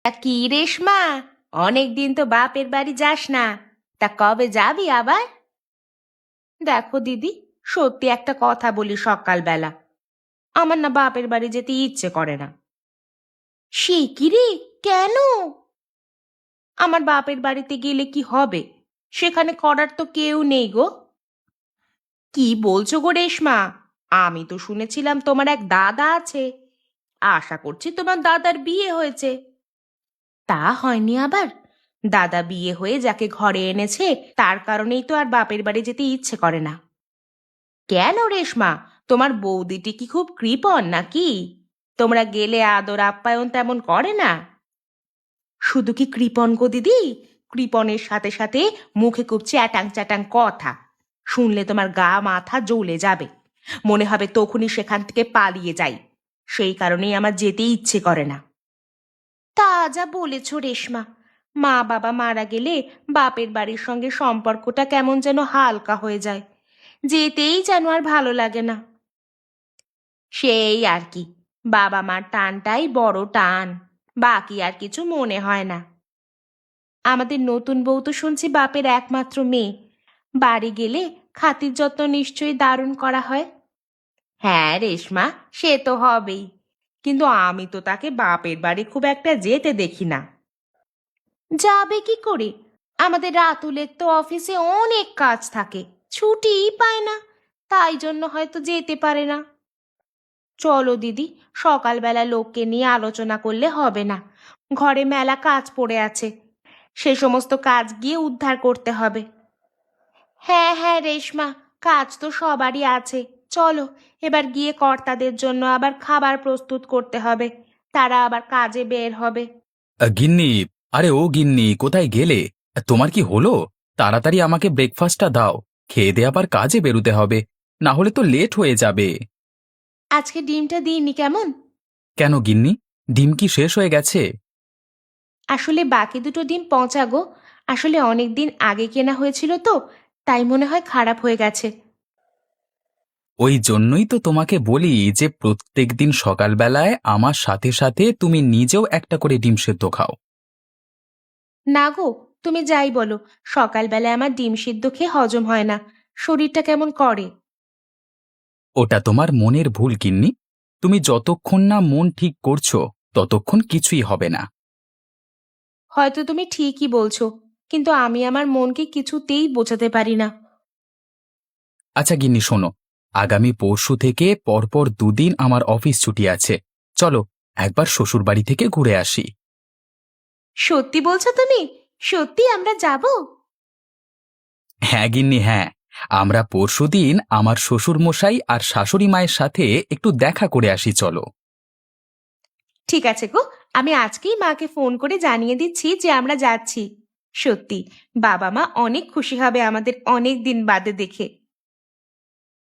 কি রেশমা, অনেকদিন তো বাপের বাড়ি যাস না। তা কবে যাবি আবার? দেখো দিদি, সত্যি একটা কথা বলি, সকালবেলা আমার না বাপের বাড়ি যেতে ইচ্ছে করে না। সে কি রে, কেন? আমার বাপের বাড়িতে গেলে কি হবে? সেখানে করার তো কেউ নেই গো। কি বলছো গো রেশমা? আমি তো শুনেছিলাম তোমার এক দাদা আছে। আশা করছি তোমার দাদার বিয়ে হয়েছে। তা হয়নি আবার। দাদা বিয়ে হয়ে যাকে ঘরে এনেছে তার কারণেই তো আর বাপের বাড়ি যেতে ইচ্ছে করে না। কেন রেশমা, তোমার বৌদিটি কি খুব কৃপণ নাকি? তোমরা গেলে আদর আপ্যায়ন তেমন করে না? শুধু কি কৃপণ গো দিদি, কৃপণের সাথে সাথে মুখে খুব চ্যাটাং চ্যাটাং কথা। শুনলে তোমার গা মাথা জ্বলে যাবে, মনে হবে তখনই সেখান থেকে পালিয়ে যাই। সেই কারণেই আমার যেতে ইচ্ছে করে না। তা যা বলেছ রেশমা, মা বাবা মারা গেলে বাপের বাড়ির সঙ্গে সম্পর্কটা কেমন যেন হালকা হয়ে যায়, যেতেই যেন আর ভালো লাগে না। সেই আর কি, বাবা মার টানটাই বড় টান, বাকি আর কিছু মনে হয় না। আমাদের নতুন বউ তো শুনছি বাপের একমাত্র মেয়ে, বাড়ি গেলে খাতির যত্ন নিশ্চয়ই দারুণ করা হয়। হ্যাঁ রেশমা, সে তো হবেই, কিন্তু আমি তো তাকে বাপের বাড়ি খুব একটা যেতে দেখি না। যাবে কি করে? আমাদের রাতুলের তো অফিসে অনেক কাজ থাকে, ছুটিই পায় না, তাই জন্য হয়তো যেতে পারে না। চলো দিদি, সকালবেলা লোককে নিয়ে আলোচনা করলে হবে না। ঘরে মেলা কাজ পড়ে আছে, সে সমস্ত কাজ গিয়ে উদ্ধার করতে হবে। হ্যাঁ হ্যাঁ রেশমা, কাজ তো সবারই আছে। চলো, এবার গিয়ে কর্তাদের জন্য আবার খাবার প্রস্তুত করতে হবে, তারা আবার কাজে বের হবে। গিন্নি, আরে ও গিন্নি, কোথায় গেলে? তোমার কি হলো? তাড়াতাড়ি আমাকে ব্রেকফাস্টটা দাও, খেয়ে দিয়ে আবার কাজে বেরোতে হবে, না হলে তো লেট হয়ে যাবে। আজকে ডিমটা দিইনি কেমন? কেন গিন্নি, ডিম কি শেষ হয়ে গেছে? আসলে বাকি দুটো ডিম পচা গো। আসলে অনেক দিন আগে কেনা হয়েছিল তো, তাই মনে হয় খারাপ হয়ে গেছে। ওই জন্যই তো তোমাকে বলি যে প্রত্যেকদিন সকালবেলায় আমার সাথে সাথে তুমি নিজেও একটা করে ডিম সেদ্ধ খাও। না গো, তুমি যাই বলো, সকালবেলায় আমার ডিম সিদ্ধ খেয়ে হজম হয় না, শরীরটা কেমন করে। ওটা তোমার মনের ভুল গিন্নি, তুমি যতক্ষণ না মন ঠিক করছো ততক্ষণ কিছুই হবে না। হয়তো তুমি ঠিকই বলছো, কিন্তু আমি আমার মনকে কিছুতেই বোঝাতে পারি না। আচ্ছা গিন্নি শোনো, আগামী পরশু থেকে পরপর দুদিন আমার অফিস ছুটি আছে। চলো একবার শ্বশুরবাড়ি থেকে ঘুরে আসি। সত্যি বলছো তুমি? সত্যি আমরা যাব? হ্যাঁ গিন্নি, হ্যাঁ, আমরা পরশুদিন আমার শ্বশুর মশাই আর শাশুড়ি মায়ের সাথে একটু দেখা করে আসি, চলো। ঠিক আছে গো, আমি আজকেই মাকে ফোন করে জানিয়ে দিচ্ছি যে আমরা যাচ্ছি। সত্যি, বাবা মা অনেক খুশি হবে আমাদের অনেক দিন বাদে দেখে।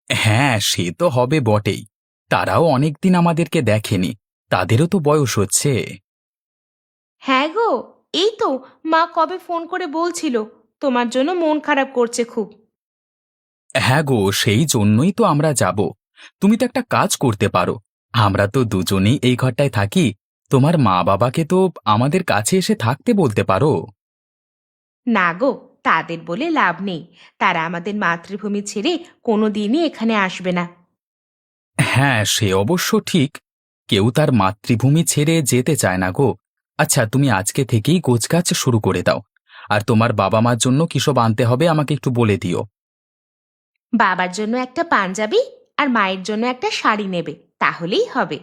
হ্যাঁ সে তো হবে বটেই, তারাও অনেকদিন আমাদেরকে দেখেনি, তাদেরও তো বয়স হচ্ছে। হ্যাঁ গো, এই তো মা কবে ফোন করে বলছিল তোমার জন্য মন খারাপ করছে খুব। হ্যাঁ গো, সেই জন্যই তো আমরা যাব। তুমি তো একটা কাজ করতে পারো, আমরা তো দুজনেই এই ঘরটায় থাকি, তোমার মা বাবাকে তো আমাদের কাছে এসে থাকতে বলতে পারো। না গো, তাদের বলে লাভ নেই, তারা আমাদের মাতৃভূমি ছেড়ে কোনোদিনই এখানে আসবে না। হ্যাঁ সে অবশ্য ঠিক, কেউ তার মাতৃভূমি ছেড়ে যেতে চায় না গো। আচ্ছা তুমি আজকে থেকেই গোছগাছ শুরু করে দাও, আর তোমার বাবা মার জন্য কিসব আনতে হবে আমাকে একটু বলে দিও। বাবার জন্য একটা পাঞ্জাবি আর মায়ের জন্য একটা শাড়ি নেবে, তাহলেই হবে।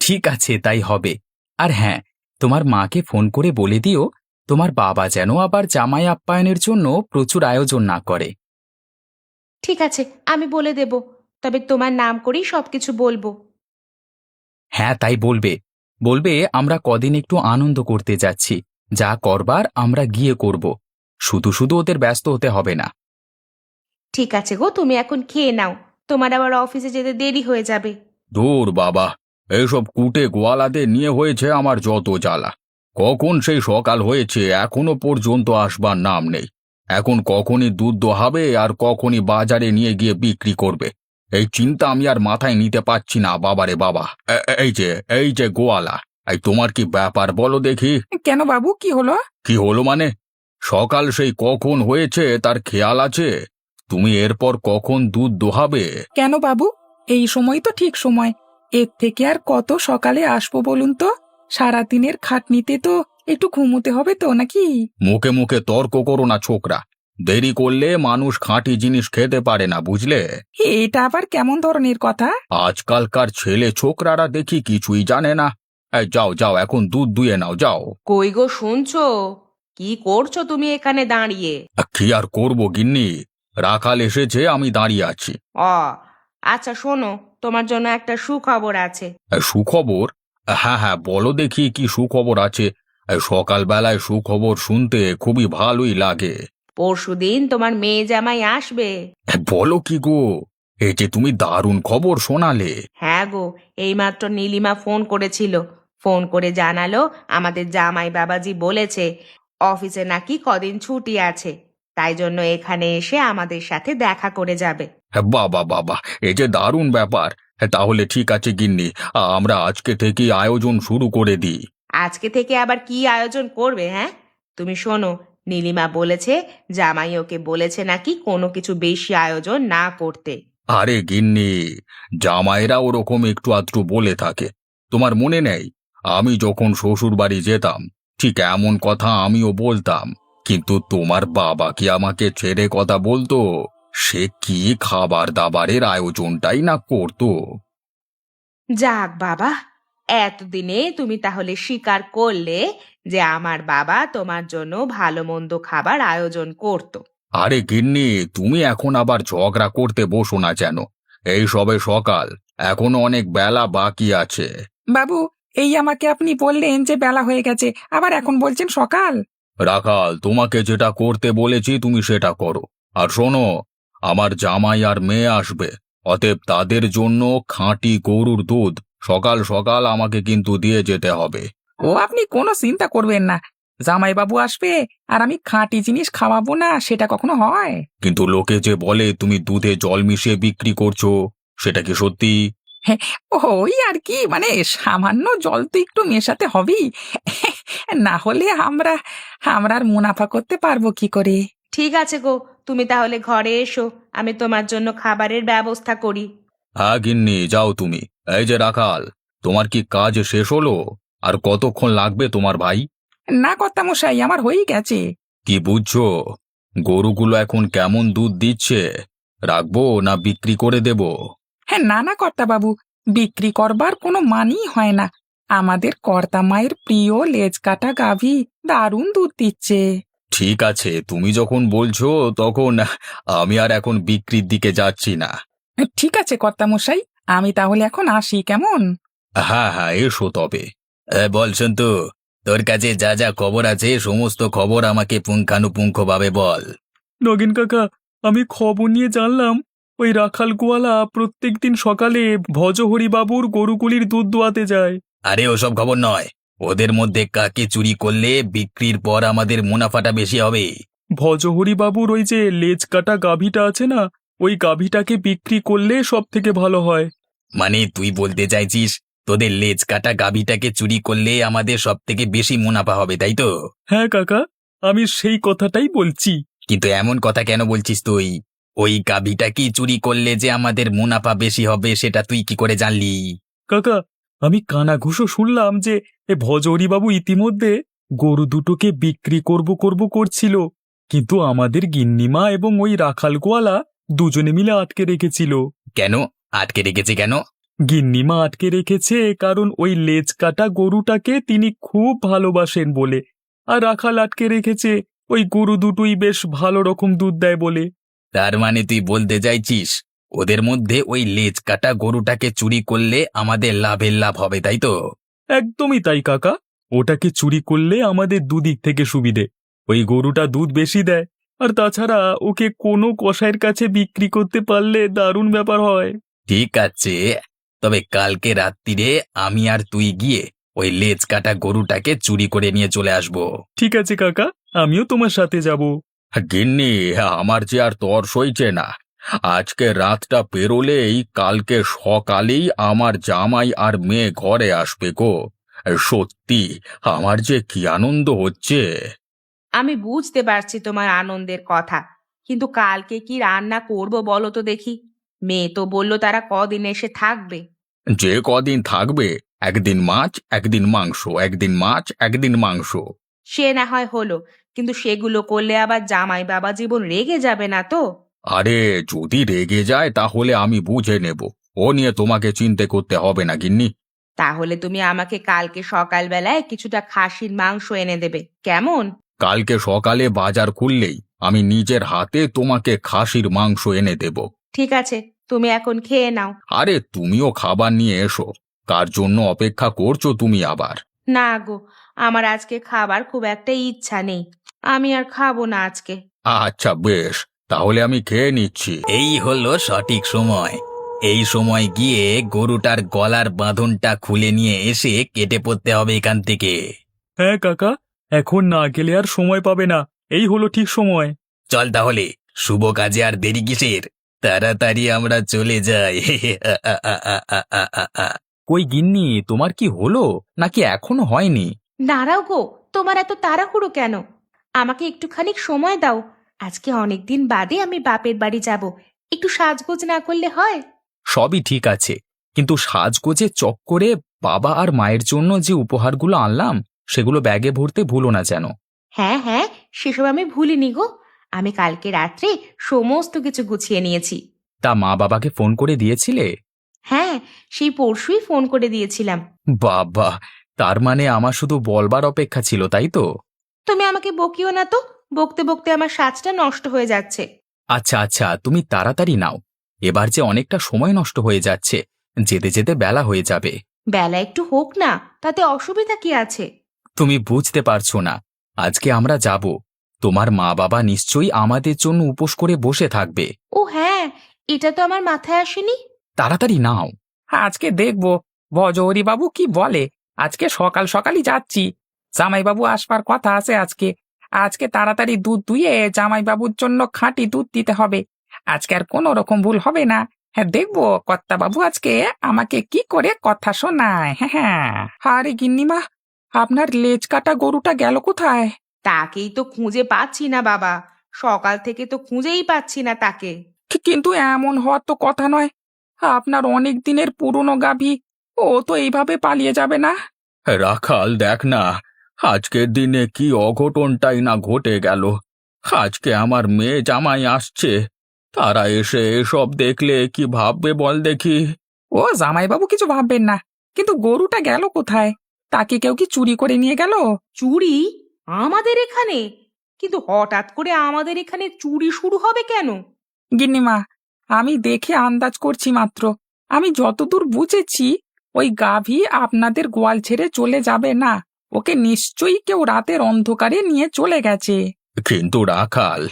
ঠিক আছে তাই হবে। আর হ্যাঁ, তোমার মাকে ফোন করে বলে দিও তোমার বাবা যেন আবার জামাই আপ্যায়নের জন্য প্রচুর আয়োজন না করে। ঠিক আছে, আমি বলে দেব, তবে তোমার নাম করেই সবকিছু বলবো। হ্যাঁ তাই বলবে, বলবে আমরা কদিন একটু আনন্দ করতে যাচ্ছি, যা করবার আমরা গিয়ে করব, শুধু শুধু ওদের ব্যস্ত হতে হবে না। ঠিক আছে গো, তুমি এখন খেয়ে নাও, তোমার আবার অফিসে যেতে দেরি হয়ে যাবে। দূর বাবা, এইসব কুটে গোয়ালাদের নিয়ে হয়েছে আমার যত জ্বালা। কখন সেই সকাল হয়েছে এখনো পর্যন্ত আসবার নাম নেই। এখন কখনই দুধ দোহাবে আর কখনই বাজারে নিয়ে গিয়ে বিক্রি করবে, এই চিন্তা আমি আর মাথায় নিতে পারছি না। বাবারে বাবা, এই যে গোয়ালা, এই তোমার কি ব্যাপার বলো দেখি। কেন বাবু, কি হলো? কি হলো মানে? সকাল সেই কখন হয়েছে তার খেয়াল আছে? তুমি এরপর কখন দুধ দোহাবে? কেন বাবু, এই সময় তো ঠিক সময়। এর থেকে আর কত সকালে আসবো বলুন তো? সারাদিনের খাটনিতে তো একটু ঘুমোতে হবে তো, নাকি? মুখে মুখে তর্ক করো না ছোকরা। দেরি করলে মানুষ খাঁটি জিনিস খেতে পারে না, বুঝলে? এটা আবার কেমন ধরনের কথা? আজকালকার ছেলে ছোকরারা দেখি কিছুই জানে না। এই যাও যাও, এখন দুধ দুয়ে নাও, যাও। কই গো, শুনছো? কি করছো তুমি এখানে দাঁড়িয়ে? কি আর করবো গিন্নি, রাখাল এসেছে, আমি দাঁড়িয়ে আছি। অ আচ্ছা শোনো, তোমার জন্য একটা সুখবর আছে। সুখবর? হ্যাঁ হ্যাঁ, বলো দেখি কি সুখবর আছে। সকালবেলায় সুখবর শুনতে খুবই ভালোই লাগে। পরশুদিন তোমার মেয়ে জামাই আসবে। বলো কি গো, এই যে তুমি দারুণ খবর শোনালে। হ্যাঁ গো, এইমাত্র নীলিমা ফোন করেছিল। ফোন করে জানালো আমাদের জামাই বাবাজি বলেছে অফিসে নাকি কদিন ছুটি আছে, তাই জন্য এখানে এসে আমাদের সাথে দেখা করে যাবে। বাবা বাবা, এই যে দারুণ ব্যাপার। তাহলে ঠিক আছে গিন্নি, আমরা আজকে থেকেই আয়োজন শুরু করে দিই। আজকে থেকে আবার কি আয়োজন করবে? হ্যাঁ, তুমি শোনো, নীলিমা বলেছে জামাই ওকে বলেছে নাকি কোনো কিছু বেশি আয়োজন না করতে। আরে গিন্নি, জামাইরা ওরকম একটু আধটু বলে থাকে। তোমার মনে নেই, আমি যখন শ্বশুর বাড়ি যেতাম ঠিক এমন কথা আমিও বলতাম, কিন্তু তোমার বাবা কি আমাকে ছেড়ে কথা বলতো? সে কি খাবার দাবারের আয়োজনটাই না করতো। যাক বাবা, এতদিনে তুমি তাহলে স্বীকার করলে যে আমার বাবা তোমার জন্য ভালো মন্দ খাবার আয়োজন করত। আরে গিন্নি, তুমি এখন আবার ঝগড়া করতে বসো না যেন। এই সবে সকাল, এখনো অনেক বেলা বাকি আছে। বাবু, এই আমাকে আপনি বললেন যে বেলা হয়ে গেছে, আবার এখন বলছেন সকাল? রাখাল, তোমাকে যেটা করতে বলেছি তুমি সেটা করো। আর শোনো, আমার জামাই আর মেয়ে আসবে, অতএব তাদের জন্য খাঁটি গরুর দুধ সকাল সকাল আমাকে কিন্তু দিয়ে যেতে হবে। ও, আপনি কোনো চিন্তা করবেন না। জামাইবাবু আসবে আর আমি খাঁটি জিনিস খাওয়াবো না, সেটা কখনো হয়? কিন্তু লোকে যে বলে তুমি দুধে জল মিশিয়ে বিক্রি করছো, সেটা কি সত্যি? ওই আর কি, মানে সামান্য জল তো একটু মেশাতে হবেই। না হলে আমরা আমরা আর মুনাফা করতে পারবো কি করে? ঠিক আছে গো, তুমি তাহলে ঘরে এসো, আমি তোমার জন্য খাবারের ব্যবস্থা করি। হ্যাঁ গিন্নি, যাও তুমি। এই যে রাখাল, তোমার কি কাজ শেষ হলো? আর কতক্ষণ লাগবে তোমার ভাই? না কর্তামশাই, আমার হয়েই গেছে। কি বুঝছো? গরুগুলো এখন কেমন দুধ দিচ্ছে? রাখবো না বিক্রি করে দেব? হ্যাঁ, না না কর্তাবাবু, বিক্রি করবার কোনো মানেই হয় না। আমাদের কর্তা মায়ের প্রিয় লেজ কাটা গাভী দারুণ দুধ দিচ্ছে। ঠিক আছে, তুমি যখন বলছো তখন আমি আর এখন বিক্রির দিকে যাচ্ছি না। ঠিক আছে কর্তামশাই, আমি তাহলে এখন আসি, কেমন? হ্যাঁ হ্যাঁ, এসো তবে। বলছেন তো, তোর কাছে যা যা খবর আছে সমস্ত খবর আমাকে পুঙ্খানুপুঙ্খভাবে বল। নগেন কাকা, আমি খবর নিয়ে জানলাম ওই রাখাল গোয়ালা প্রত্যেকদিন সকালে ভজহরি বাবুর গরুগুলির দুধ দোয়াতে যায়। আরে ওসব খবর নয়, ওদের মধ্যে কাকে চুরি করলে বিক্রির পর আমাদের মুনাফাটা বেশি হবে। ভজহরি বাবুর ওই যে লেজ কাটা গাভীটা আছে না, ওই গাভীটাকে বিক্রি করলে সব থেকে ভালো হয়। মানে তুই বলতে চাইছিস তোদের লেজ কাটা গাভীটাকে চুরি করলে আমাদের সব থেকে বেশি মুনাফা হবে, তাই তো? হ্যাঁ কাকা, আমি সেই কথাটাই বলছি। কিন্তু এমন কথা কেন বলছিস তুই? ওই গাভীটা কি চুরি করলে যে আমাদের মুনাফা বেশি হবে সেটা তুই কি করে জানলি? কাকা, আমি কানাঘুষো শুনলাম যে এ ভজহরি বাবু ইতিমধ্যে গরু দুটোকে বিক্রি করব করছিল, কিন্তু আমাদের গিন্নিমা এবং ওই রাখাল গোয়ালা দুজনে মিলে আটকে রেখেছিল। কেন আটকে রেখেছে কেন? গিন্নিমা আটকে রেখেছে কারণ ওই লেজ কাটা গরুটাকে তিনি খুব ভালোবাসেন বলে, আর রাখাল আটকে রেখেছে ওই গরু দুটোই বেশ ভালো রকম দুধ দেয় বলে। তার মানে তুই বলতে চাইছিস ওদের মধ্যে ওই লেজ কাটা গরুটাকে চুরি করলে আমাদের লাভের লাভ হবে, তাই তো? একদমই তাই কাকা, ওটাকে চুরি করলে আমাদের দুদিক থেকে সুবিধে। ওই গরুটা দুধ বেশি দেয়, আর তাছাড়া ওকে কোনো কসাইয়ের কাছে বিক্রি করতে পারলে দারুণ ব্যাপার হয়। ঠিক আছে, তবে কালকে রাত্রিরে আমি আর তুই গিয়ে ওই লেজ কাটা গরুটাকে চুরি করে নিয়ে চলে আসবো। ঠিক আছে কাকা, আমিও তোমার সাথে যাব। গিন্নি, আমার যে আর তর সইছে না। আজকে রাতটা পেরোলেই কালকে সকালেই আমার জামাই আর মেয়ে ঘরে আসবে গো। সত্যি আমার যে কি আনন্দ হচ্ছে। আমি বুঝতে পারছি তোমার আনন্দের কথা, কিন্তু কালকে কি রান্না করব বলো তো দেখি। মেয়ে তো বললো তারা কদিন এসে থাকবে। যে কদিন থাকবে, একদিন মাছ একদিন মাংস, একদিন মাছ একদিন মাংস। সে না হয় হলো, কিন্তু সেগুলো করলে আবার জামাই বাবা জীবন রেগে যাবে না তো? আরে যদি রেগে যায় তাহলে আমি বুঝে নেব, ও নিয়ে তোমাকে চিন্তা করতে হবে না গিন্নি। তাহলে তুমি আমাকে কালকে সকালবেলায় কিছুটা খাসির মাংস এনে দেবে, কেমন? কালকে সকালে বাজার খুললেই আমি নিজের হাতে তোমাকে খাসির মাংস এনে দেব। ঠিক আছে, তুমি এখন খেয়ে নাও। আরে তুমিও খাবার নিয়ে এসো, কার জন্য অপেক্ষা করছো তুমি আবার? না গো, আমার আজকে খাবার খুব একটা ইচ্ছা নেই, আমি আর খাবো না আজকে। আচ্ছা বেশ, তাহলে আমি খেয়ে নিচ্ছি। এই হলো সঠিক সময়। এই সময় গিয়ে গরুটার গলার বাঁধনটা খুলে নিয়ে এসে কেটে পড়তে হবে এখান থেকে। হ্যাঁ কাকা, এখন না গেলে আর সময় পাবে না, এই হলো ঠিক সময়। চল তাহলে, শুভ কাজে আর দেরি কিসের, তাড়াতাড়ি আমরা চলে যাই। কই গিন্নি, তোমার কি হলো নাকি এখনো হয়নি? দাঁড়াও গো, তোমার এত তাড়াহুড়ো কেন? আমাকে একটুখানি সময় দাও। আজকে অনেকদিন বাদে আমি বাপের বাড়ি যাব, একটু সাজগোজ না করলে হয়? সবই ঠিক আছে, কিন্তু সাজগোজে চক্করে বাবা আর মায়ের জন্য যে উপহারগুলো আনলাম সেগুলো ব্যাগে ভরতে ভুলো না যেন। হ্যাঁ হ্যাঁ, সেসব আমি ভুলিনি গো। আমি কালকে রাত্রে সমস্ত কিছু গুছিয়ে নিয়েছি। তা মা বাবাকে ফোন করে দিয়েছিলে? হ্যাঁ, সেই পরশুই ফোন করে দিয়েছিলাম। বাবা, তার মানে আমার শুধু বলবার অপেক্ষা ছিল, তাই তো? তুমি আমাকে বকিও না তো, বকতে বকতে আমার সাজটা নষ্ট হয়ে যাচ্ছে। আচ্ছা আচ্ছা, তুমি তাড়াতাড়ি নাও, এবার যে অনেকটা সময় নষ্ট হয়ে যাচ্ছে, যেতে যেতে বেলা হয়ে যাবে। বেলা একটু হোক না, তাতে অসুবিধা কি আছে? তুমি বুঝতে পারছো না, আজকে আমরা যাব, তোমার মা বাবা নিশ্চয়ই আমাদের জন্য উপোস করে বসে থাকবে। ও হ্যাঁ, এটা তো আমার মাথায় আসেনি। তাড়াতাড়ি নাও। আজকে দেখবো ভজহরি বাবু কি বলে। আজকে সকাল সকালই যাচ্ছি, জামাইবাবু আসবার কথা আছে আজকে। আজকে তাড়াতাড়ি দুধ দুইয়ে জামাইবাবুর জন্য খাঁটি দুধ দিতে হবে। আজকে আর কোনো রকম ভুল হবে না। হ্যাঁ দেখবো কর্তাবাবু আজকে আমাকে কি করে কথা শোনায়। হ্যাঁ হ্যাঁ। আরে গিন্নিমা, আপনার লেজ কাটা গরুটা গেল কোথায়? তাকেই তো খুঁজে পাচ্ছি না বাবা, সকাল থেকে তো খুঁজেই পাচ্ছি না তাকে। কিন্তু এমন হওয়ার তো কথা নয়। আপনার অনেক দিনের পুরনো গাভী, ও তো এইভাবে পালিয়ে যাবে না। রাখাল দেখ না, আজকের দিনে কি অঘটনটাই না ঘটে গেল। আজকে আমার মেয়ে জামাই আসছে, তারা এসে এসব দেখলে কি ভাববে বল দেখি। ও জামাইবাবু কিছু ভাববেন না, কিন্তু গরুটা গেল কোথায়? তাকে কেউ কি চুরি করে নিয়ে গেল? চুরি? আমাদের এখানে? কিন্তু হঠাৎ করে আমাদের এখানে চুরি শুরু হবে কেন? গিন্নিমা, আমি দেখে আন্দাজ করছি মাত্র। আমি যতদূর বুঝেছি, ওই গাভী আপনাদের গোয়াল ছেড়ে চলে যাবে না। ওকে নিশ্চয়ই কেউ রাতের অন্ধকারে নিয়ে চলে গেছে। কিন্তু রাখাল,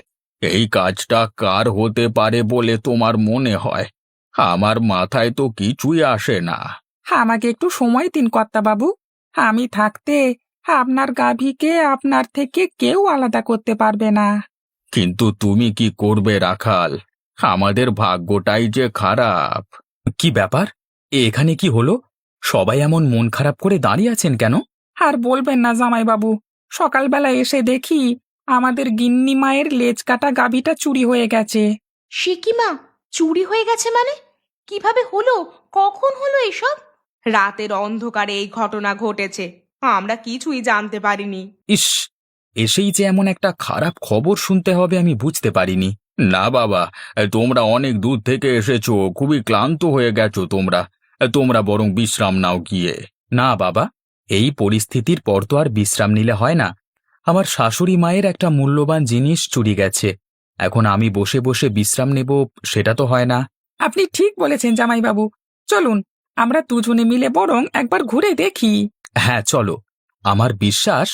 এই কাজটা কার হতে পারে বলে তোমার মনে হয়? আমার মাথায় তো কিছুই আসে না। আমাকে একটু সময় দিন কর্তাবাবু। আমি থাকতে আপনার গাভীকে আপনার থেকে কেউ আলাদা করতে পারবে না। কিন্তু তুমি কি করবে রাখাল? আমাদের ভাগ্যটাই যে খারাপ। কি ব্যাপার, এখানে কি হলো? সবাই এমন মন খারাপ করে দাঁড়িয়ে আছেন কেন? আর বলবেন না জামাইবাবু, সকালবেলা এসে দেখি আমাদের গিন্নি মায়ের লেজ কাটা গাভীটা চুরি হয়ে গেছে। সে কি মা, চুরি হয়ে গেছে মানে? কিভাবে হলো? কখন হলো এসব? রাতের অন্ধকারে এই ঘটনা ঘটেছে, আমরা কিছুই জানতে পারিনি। ইস, এসেই যে এমন একটা খারাপ খবর শুনতে হবে আমি বুঝতে পারিনি। না বাবা, তোমরা অনেক দূর থেকে এসেছো, খুবই ক্লান্ত হয়ে গেছো তোমরা। তোমরা বরং বিশ্রাম নাও গিয়ে। না বাবা, এই পরিস্থিতির পর তো আর বিশ্রাম নিলে হয় না। আমার শাশুড়ি মায়ের একটা মূল্যবান জিনিস চুরি গেছে, এখন আমি বসে বসে বিশ্রাম নেব, সেটা তো হয় না। আপনি ঠিক বলেছেন জামাইবাবু, চলুন আমরা দুজনে মিলে বরং একবার ঘুরে দেখি। হ্যাঁ চলো, আমার বিশ্বাস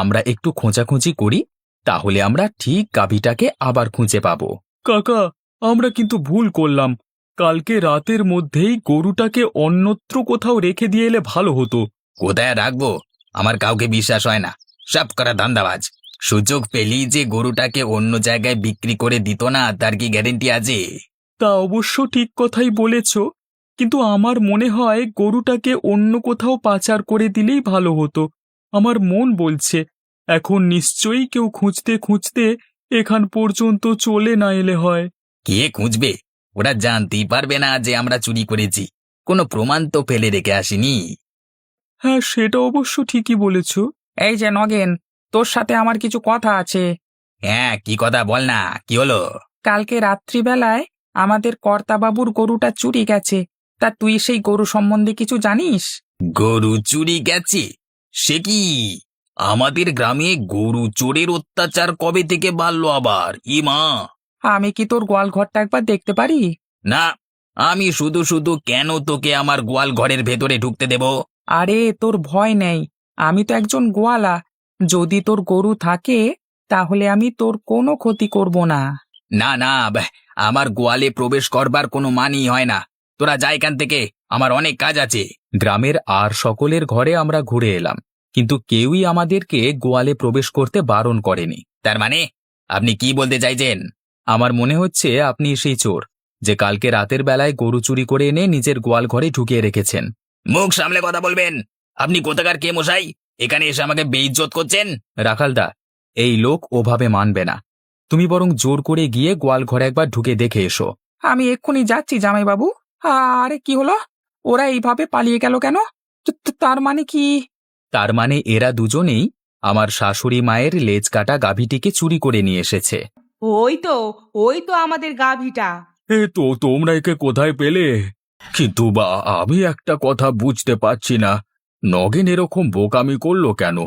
আমরা একটু খোঁজাখুঁজি করি, তাহলে আমরা ঠিক গাভীটাকে আবার খুঁজে পাবো। কাকা, আমরা কিন্তু ভুল করলাম, কালকে রাতের মধ্যেই গরুটাকে অন্যত্র কোথাও রেখে দিয়ে এলে ভালো হতো। কোথায় রাখবো? আমার কাউকে বিশ্বাস হয় না, সব করা ধান্দাবাজ। সুযোগ পেলি যে গরুটাকে অন্য জায়গায় বিক্রি করে দিত না, তার কি গ্যারেন্টি আছে? তা অবশ্য ঠিক কথাই বলেছ, কিন্তু আমার মনে হয় গরুটাকে অন্য কোথাও পাচার করে দিলেই ভালো হতো। আমার মন বলছে এখন নিশ্চয়ই কেউ খুঁজতে খুঁজতে এখান পর্যন্ত চলে না এলে হয়। কে খুঁজবে? ওরা জানতেই পারবে না যে আমরা চুরি করেছি। কোনো প্রমাণ তো ফেলে রেখে আসিনি। হ্যাঁ, সেটা অবশ্য ঠিকই বলেছ। এই যে নগেন, তোর সাথে আমার কিছু কথা আছে। হ্যাঁ, কি কথা বল না, কি হলো? কালকে রাত্রিবেলায় আমাদের কর্তাবাবুর গরুটা চুরি গেছে। তা তুই সেই গরু সম্বন্ধে কিছু জানিস? গরু চুরি গেছে? সে কি? আমাদের গ্রামে গরু চোরের অত্যাচার কবে থেকে বাড়লো আবার? মা! আমি কি তোর গোয়াল ঘরটা একবার দেখতে পারি? না, আমি শুধু শুধু কেন তোকে আমার গোয়াল ঘরের ভেতরে ঢুকতে দেব? আরে তোর ভয় নেই, আমি তো একজন গোয়ালা। যদি তোর গরু থাকে তাহলে আমি তোর কোনো ক্ষতি করব না। না না, আমার গোয়ালে প্রবেশ করবার কোনো মানই হয় না। তোরা যা এখান থেকে, আমার অনেক কাজ আছে। গ্রামের আর সকলের ঘরে আমরা ঘুরে এলাম, কিন্তু কেউই আমাদেরকে গোয়ালে প্রবেশ করতে বারণ করেনি। তার মানে আপনি কি বলতে চাইছেন? আমার মনে হচ্ছে আপনি সেই চোর যে কালকে রাতের বেলায় গরু চুরি করে এনে নিজের গোয়াল ঘরে ঢুকিয়ে রেখেছেন। মুখ সামলে কথা বলবেন। আপনি কোথাকার কে মশাই? এখানে এসে আমাকে বেইজ্জত করছেন? রাখালদা, এই লোক ওভাবে মানবে না। তুমি বরং জোর করে গিয়ে গোয়াল ঘরে একবার ঢুকে দেখে এসো। আমি এক্ষুনি যাচ্ছি জামাইবাবু। আরে কি হলো? ওরা এইভাবে পালিয়ে গেল কেন? তার মানে কি? তার মানে এরা দুজনেই আমার শাশুড়ি মায়ের লেজ কাটা গাভীটিকে চুরি করে নিয়ে এসেছে। ওই তো আমাদের গাভীটা। তোমরা একে কোথায় পেলে? কিন্তু আমি একটা কথা বুঝতে পারছি না, নগেন এরকম বোকামি করলো কেন?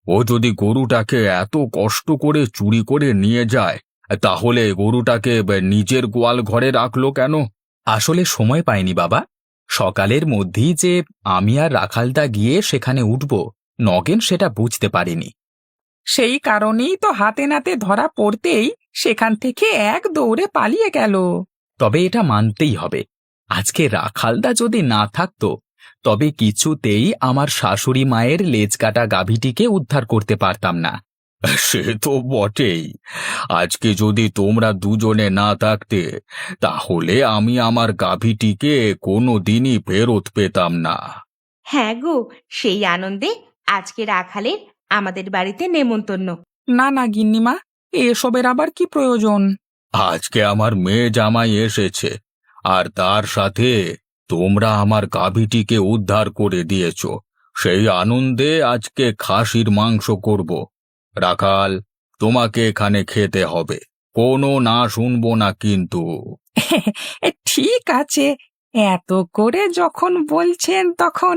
ও যদি গরুটাকে এত কষ্ট করে চুরি করে নিয়ে যায়, তাহলে গরুটাকে নিজের গোয়াল ঘরে রাখলো কেন? আসলে সময় পাইনি বাবা। সকালের মধ্যেই যে আমি আর রাখালদা গিয়ে সেখানে উঠব, নগেন সেটা বুঝতে পারিনি। সেই কারণেই তো হাতে নাতে ধরা পড়তেই সেখান থেকে এক দৌড়ে পালিয়ে গেল। তবে এটা মানতেই হবে, আজকে রাখালদা যদি না থাকতো তবে কিছুতেই আমার শাশুড়ি মায়ের লেজ কাটা গাভীটিকে উদ্ধার করতে পারতাম না। সে তো বটেই। আজকে যদি তোমরা দুজনে না থাকতে, তাহলে আমি আমার গাভীটিকে কোনো দিনই ফেরত পেতাম না। হ্যাঁ গো, সেই আনন্দে আজকে রাখালের আমাদের বাড়িতে নেমন্তন্ন। না না গিন্নিমা, এসবের আবার কি প্রয়োজন? আজকে আমার মেয়ে জামাই এসেছে, আর তার সাথে তোমরা আমার গাভীটিকে উদ্ধার করে দিয়েছ। সেই আনন্দে আজকে খাসির মাংস করব। রাখাল, তোমাকে এখানে খেতে হবে, কোনো না শুনবো না কিন্তু। ঠিক আছে, এত করে যখন বলছেন তখন